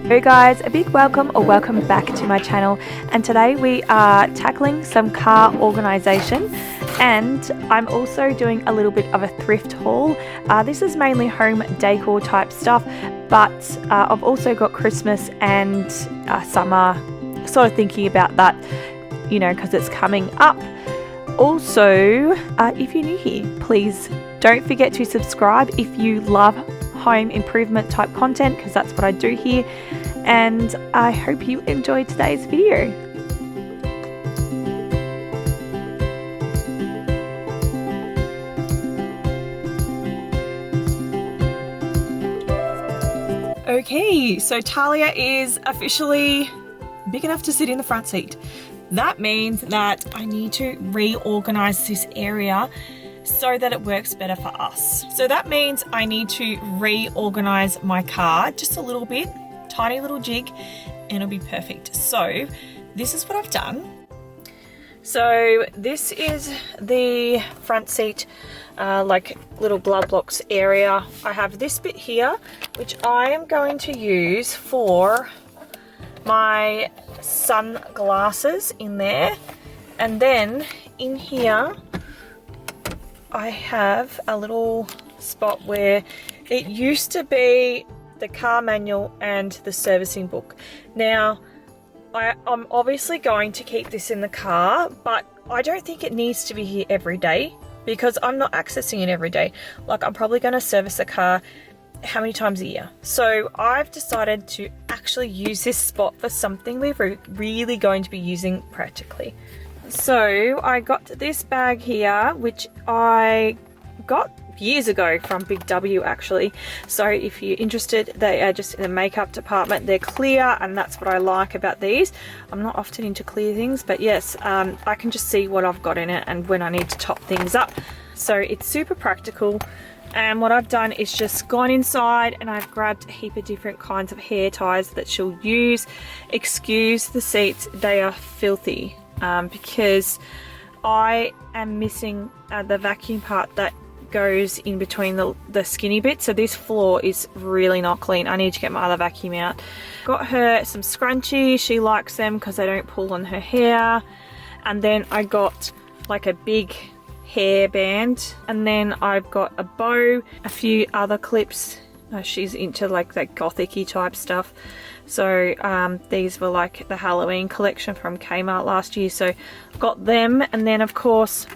Hey guys, a big welcome or welcome back to my channel, and today we are tackling some car organisation, and I'm also doing a little bit of a thrift haul. This is mainly home decor type stuff, but I've also got Christmas and summer, sort of thinking about that, you know, because it's coming up. Also, if you're new here, please don't forget to subscribe if you love home improvement type content, because that's what I do here, and I hope you enjoyed today's video. Okay, so Talia is officially big enough to sit in the front seat. That means that I need to reorganize this area so that it works better for us. So that means I need to reorganize my car just a little bit, tiny little jig, and it'll be perfect. So this is what I've done. So this is the front seat, like little glove box area. I have this bit here, which I am going to use for my sunglasses in there. And then in here, I have a little spot where it used to be the car manual and the servicing book. Now, I'm obviously going to keep this in the car, but I don't think it needs to be here every day because I'm not accessing it every day. Like, I'm probably going to service the car how many times a year? So I've decided to actually use this spot for something we're really going to be using practically. So I got this bag here, which I got years ago from Big W actually. So if you're interested, they are just in the makeup department. They're clear, and that's what I like about these. I'm not often into clear things, but yes, I can just see what I've got in it and when I need to top things up. So it's super practical. And what I've done is just gone inside and I've grabbed a heap of different kinds of hair ties that she'll use. Excuse the seats, they are filthy. Because I am missing the vacuum part that goes in between the skinny bit. So this floor is really not clean. I need to get my other vacuum out. Got her some scrunchies. She likes them because they don't pull on her hair. And then I got like a big hair band. And then I've got a bow, a few other clips. She's into like that gothic-y type stuff. So these were like the Halloween collection from Kmart last year, so I've got them. And then of course,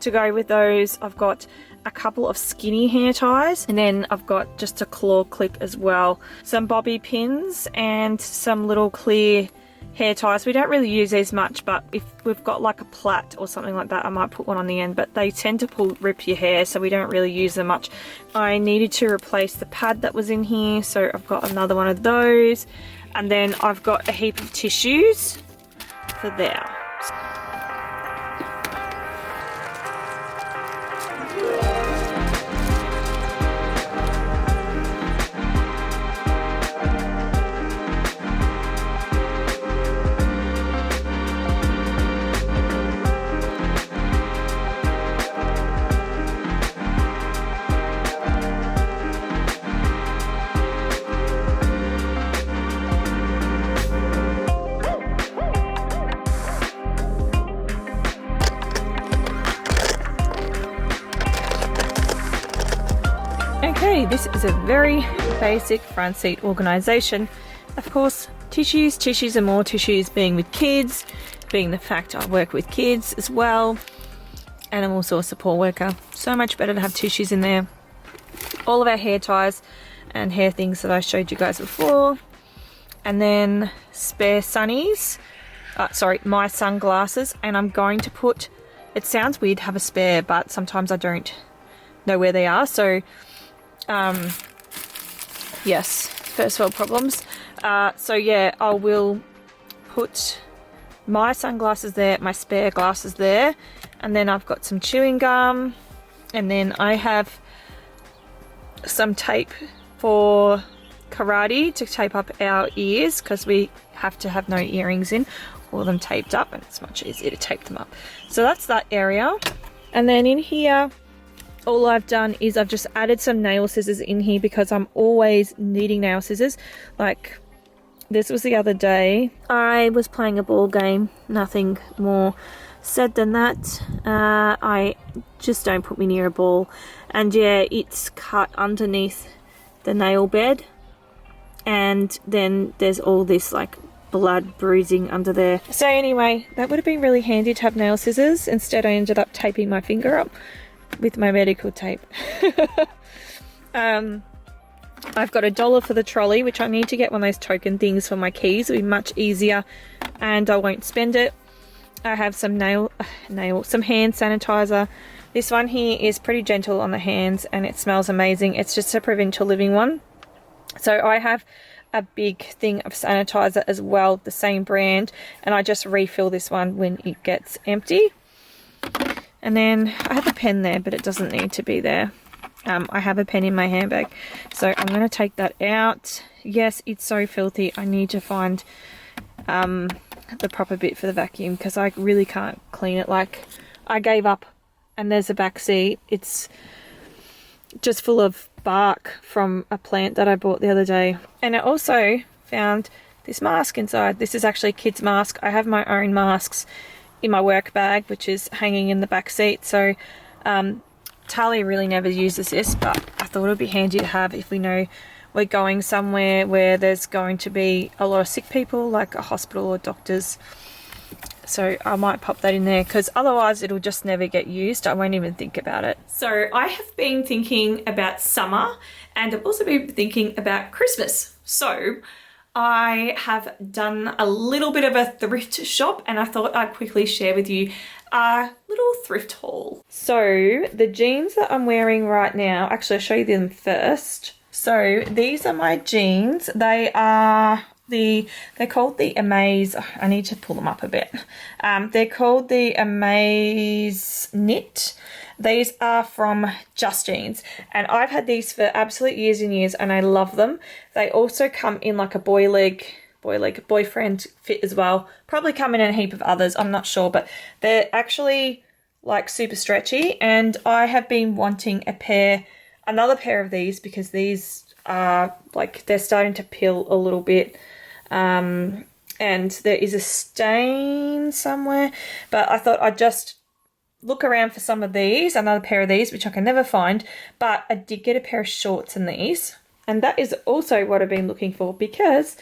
to go with those, I've got a couple of skinny hair ties, and then I've got just a claw clip as well, some bobby pins, and some little clear hair ties. We don't really use these much, but if we've got like a plait or something like that, I might put one on the end, but they tend to rip your hair, so we don't really use them much. I needed to replace the pad that was in here, so I've got another one of those. And then I've got a heap of tissues for there. Okay, this is a very basic front seat organisation. Of course, tissues and more tissues, being with kids, being the fact I work with kids as well, and I'm also a support worker. So much better to have tissues in there. All of our hair ties and hair things that I showed you guys before. And then spare sunnies, my sunglasses, and I'm going to put, it sounds weird to have a spare, but sometimes I don't know where they are, so yes, first world problems. So yeah, I will put my sunglasses there, my spare glasses there, and then I've got some chewing gum, and then I have some tape for karate to tape up our ears, because we have to have no earrings in, or them taped up, and it's much easier to tape them up. So that's that area. And then in here, all I've done is I've just added some nail scissors in here because I'm always needing nail scissors. Like, this was the other day. I was playing a ball game, nothing more said than that. I just don't put me near a ball. And yeah, it's cut underneath the nail bed. And then there's all this like blood bruising under there. So anyway, that would have been really handy to have nail scissors. Instead, I ended up taping my finger up with my medical tape. I've got $1 for the trolley, which I need to get one of those token things for my keys. It'll be much easier and I won't spend it. I have some some hand sanitizer. This one here is pretty gentle on the hands and it smells amazing. It's just a Provincial Living one. So I have a big thing of sanitizer as well, the same brand, and I just refill this one when it gets empty. And then I have a pen there, but it doesn't need to be there. I have a pen in my handbag, so I'm going to take that out. Yes, it's so filthy. I need to find the proper bit for the vacuum because I really can't clean it. Like, I gave up, and there's a back seat. It's just full of bark from a plant that I bought the other day. And I also found this mask inside. This is actually a kid's mask. I have my own masks in my work bag, which is hanging in the back seat. So Talia really never uses this, but I thought it would be handy to have if we know we're going somewhere where there's going to be a lot of sick people, like a hospital or doctors. So I might pop that in there because otherwise it'll just never get used. I won't even think about it. So I have been thinking about summer and I've also been thinking about Christmas. So I have done a little bit of a thrift shop and I thought I'd quickly share with you a little thrift haul. So the jeans that I'm wearing right now, actually I'll show you them first. So these are my jeans. They are they're called the Amaze. Oh, I need to pull them up a bit. They're called the Amaze Knit. These are from Just Jeans and I've had these for absolute years and years and I love them. They also come in like a boyfriend fit as well. Probably come in a heap of others, I'm not sure, but they're actually like super stretchy and I have been wanting another pair of these because these are like, they're starting to peel a little bit. And there is a stain somewhere, but I thought I'd just look around for some of these, another pair of these, which I can never find, but I did get a pair of shorts in these. And that is also what I've been looking for because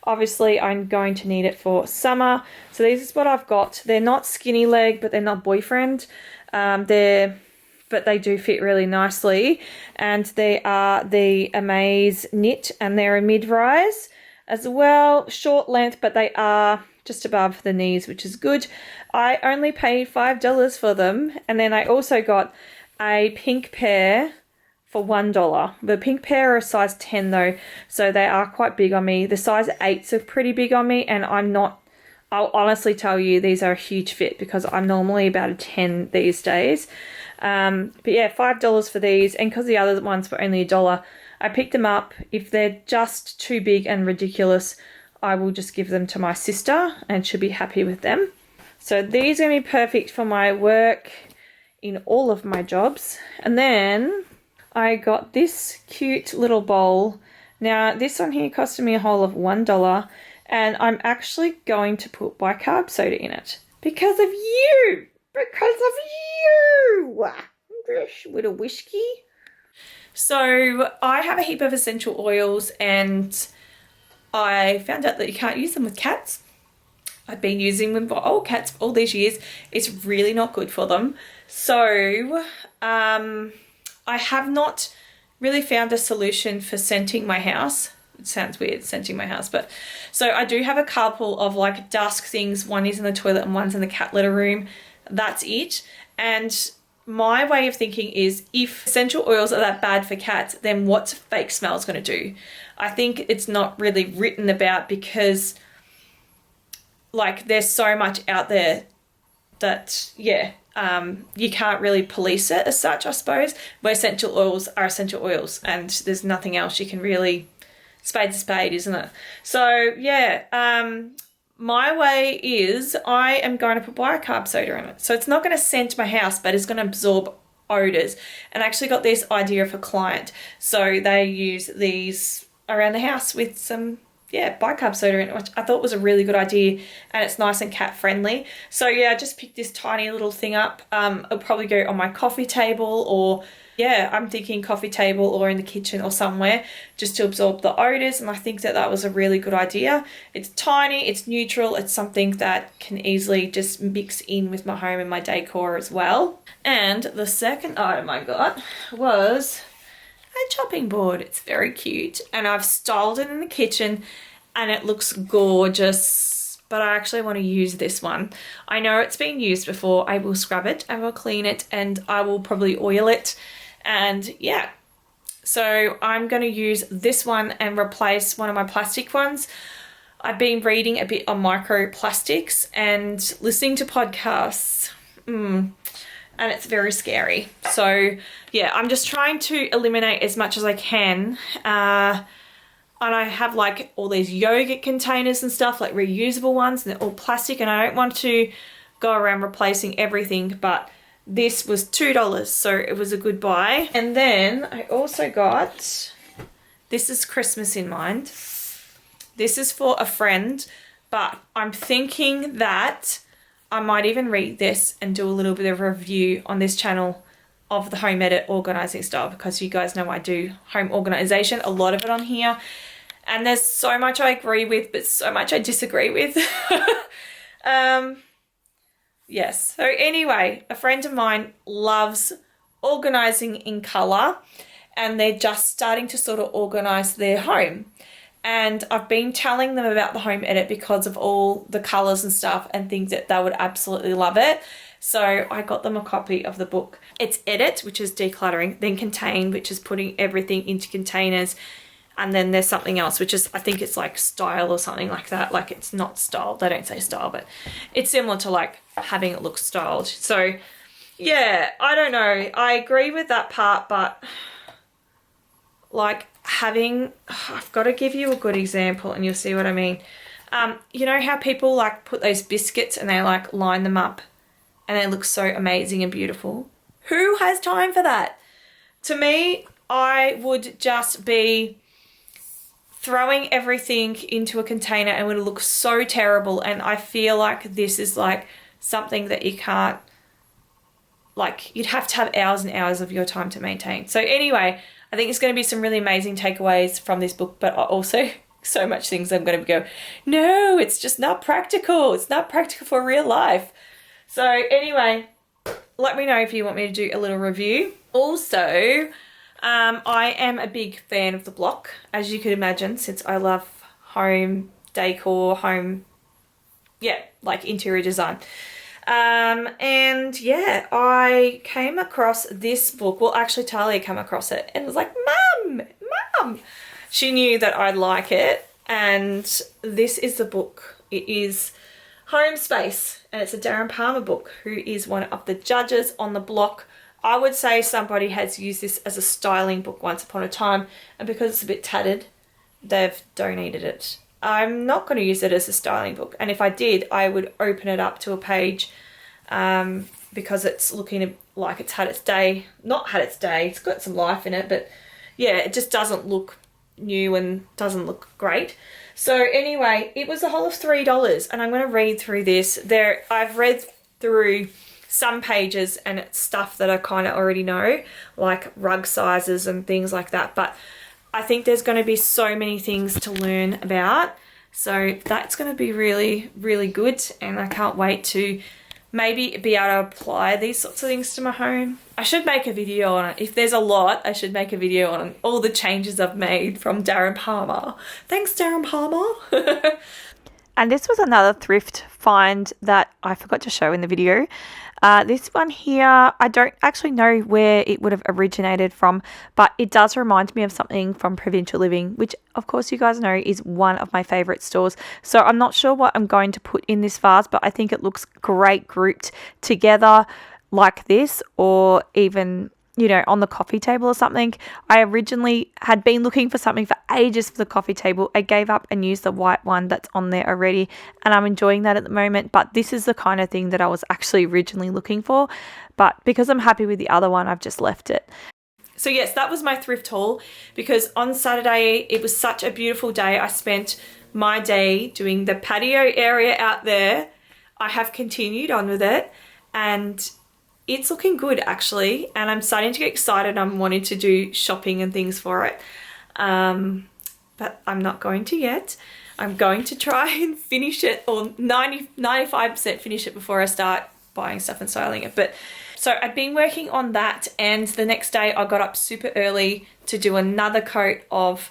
obviously I'm going to need it for summer. So this is what I've got. They're not skinny leg, but they're not boyfriend. But they do fit really nicely. And they are the Amaze Knit and they're a mid-rise as well. Short length, but they are just above the knees, which is good. I only paid $5 for them. And then I also got a pink pair for $1. The pink pair are a size 10 though, so they are quite big on me. The size 8s are pretty big on me and I'll honestly tell you these are a huge fit because I'm normally about a 10 these days. But yeah, $5 for these, and because the other ones were only $1, I picked them up. If they're just too big and ridiculous, I will just give them to my sister and she'll be happy with them. So these are going to be perfect for my work in all of my jobs. And then I got this cute little bowl. Now this one here costed me a whole of $1 and I'm actually going to put bicarb soda in it because of you. Because of you. With a whiskey. So I have a heap of essential oils and I found out that you can't use them with cats. I've been using them for cats all these years. It's really not good for them. So I have not really found a solution for scenting my house. It sounds weird, scenting my house, but so I do have a couple of like dusk things. One is in the toilet and one's in the cat litter room. That's it. And my way of thinking is if essential oils are that bad for cats, then what's fake smells going to do? I think it's not really written about because like there's so much out there that, yeah, you can't really police it as such, I suppose, where essential oils are essential oils and there's nothing else you can really, spade's a spade, isn't it? So yeah, my way is I am going to put bicarb soda in it. So it's not going to scent my house, but it's going to absorb odors. And I actually got this idea for a client. So they use these around the house with some bicarb soda in it, which I thought was a really good idea, and it's nice and cat friendly. So yeah, I just picked this tiny little thing up. It'll probably go on my coffee table, or yeah, I'm thinking coffee table or in the kitchen or somewhere, just to absorb the odors, and I think that was a really good idea. It's tiny, it's neutral, it's something that can easily just mix in with my home and my decor as well. And the second item I got was a chopping board. It's very cute, and I've styled it in the kitchen and it looks gorgeous, but I actually want to use this one. I know it's been used before. I will scrub it, I will clean it, and I will probably oil it, and yeah. So I'm going to use this one and replace one of my plastic ones. I've been reading a bit on microplastics and listening to podcasts. And it's very scary. So yeah, I'm just trying to eliminate as much as I can. And I have like all these yogurt containers and stuff, like reusable ones, and they're all plastic, and I don't want to go around replacing everything, but this was $2, so it was a good buy. And then I also got, this is Christmas in mind. This is for a friend, but I'm thinking that I might even read this and do a little bit of a review on this channel of the home edit organizing style, because you guys know I do home organization, a lot of it on here. And there's so much I agree with, but so much I disagree with. Yes. So anyway, a friend of mine loves organizing in color, and they're just starting to sort of organize their home. And I've been telling them about the home edit because of all the colors and stuff, and think that they would absolutely love it. So I got them a copy of the book. It's Edit, which is decluttering, then Contain, which is putting everything into containers. And then there's something else, which is, I think it's like Style or something like that. Like, it's not styled. They don't say style, but it's similar to like having it look styled. So yeah, I don't know. I agree with that part, but like having, I've got to give you a good example and you'll see what I mean. You know how people like put those biscuits and they like line them up and they look so amazing and beautiful? Who has time for that? To me, I would just be throwing everything into a container and it would look so terrible. And I feel like this is like something that you can't, like, you'd have to have hours and hours of your time to maintain. So anyway, I think it's going to be some really amazing takeaways from this book, but also so much things I'm going to go, no, it's just not practical. It's not practical for real life. So anyway, let me know if you want me to do a little review. Also, I am a big fan of the block, as you could imagine, since I love home decor, like interior design. And yeah, I came across this book. Well, actually Talia came across it and was like, Mum. She knew that I'd like it, and this is the book. It is Home Space, and it's a Darren Palmer book, who is one of the judges on the block. I would say somebody has used this as a styling book once upon a time, and because it's a bit tattered, they've donated it. I'm not going to use it as a styling book, and if I did, I would open it up to a page, because it's looking like it's had its day. Not had its day, it's got some life in it, but yeah, it just doesn't look new and doesn't look great. So anyway, it was a whole of $3, and I'm going to read through this. I've read through some pages and it's stuff that I kind of already know, like rug sizes and things like that, but I think there's going to be so many things to learn about. So that's going to be really, really good, and I can't wait to maybe be able to apply these sorts of things to my home. I should make a video on it. If there's a lot, I should make a video on all the changes I've made from Darren Palmer. Thanks, Darren Palmer. And this was another thrift find that I forgot to show in the video. This one here, I don't actually know where it would have originated from, but it does remind me of something from Provincial Living, which of course you guys know is one of my favorite stores. So I'm not sure what I'm going to put in this vase, but I think it looks great grouped together like this, or even, you know, on the coffee table or something. I originally had been looking for something for ages for the coffee table. I gave up and used the white one that's on there already, and I'm enjoying that at the moment. But this is the kind of thing that I was actually originally looking for, but because I'm happy with the other one, I've just left it. So yes, that was my thrift haul, because on Saturday it was such a beautiful day. I spent my day doing the patio area out there. I have continued on with it and it's looking good actually, and I'm starting to get excited. I'm wanting to do shopping and things for it, but I'm not going to yet. I'm going to try and finish it, or 95% finish it before I start buying stuff and styling it. But so I've been working on that, and the next day I got up super early to do another coat of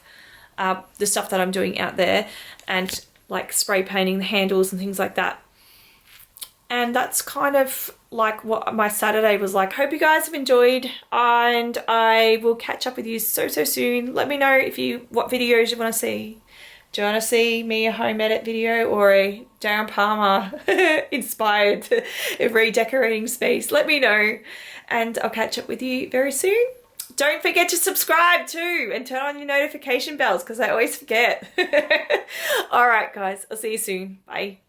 the stuff that I'm doing out there, and like spray painting the handles and things like that. And that's kind of like what my Saturday was like. Hope you guys have enjoyed, and I will catch up with you so soon. Let me know what videos you want to see. Do you want to see me a home edit video or a Darren Palmer inspired redecorating space? Let me know, and I'll catch up with you very soon. Don't forget to subscribe too and turn on your notification bells, because I always forget. All right, guys, I'll see you soon. Bye.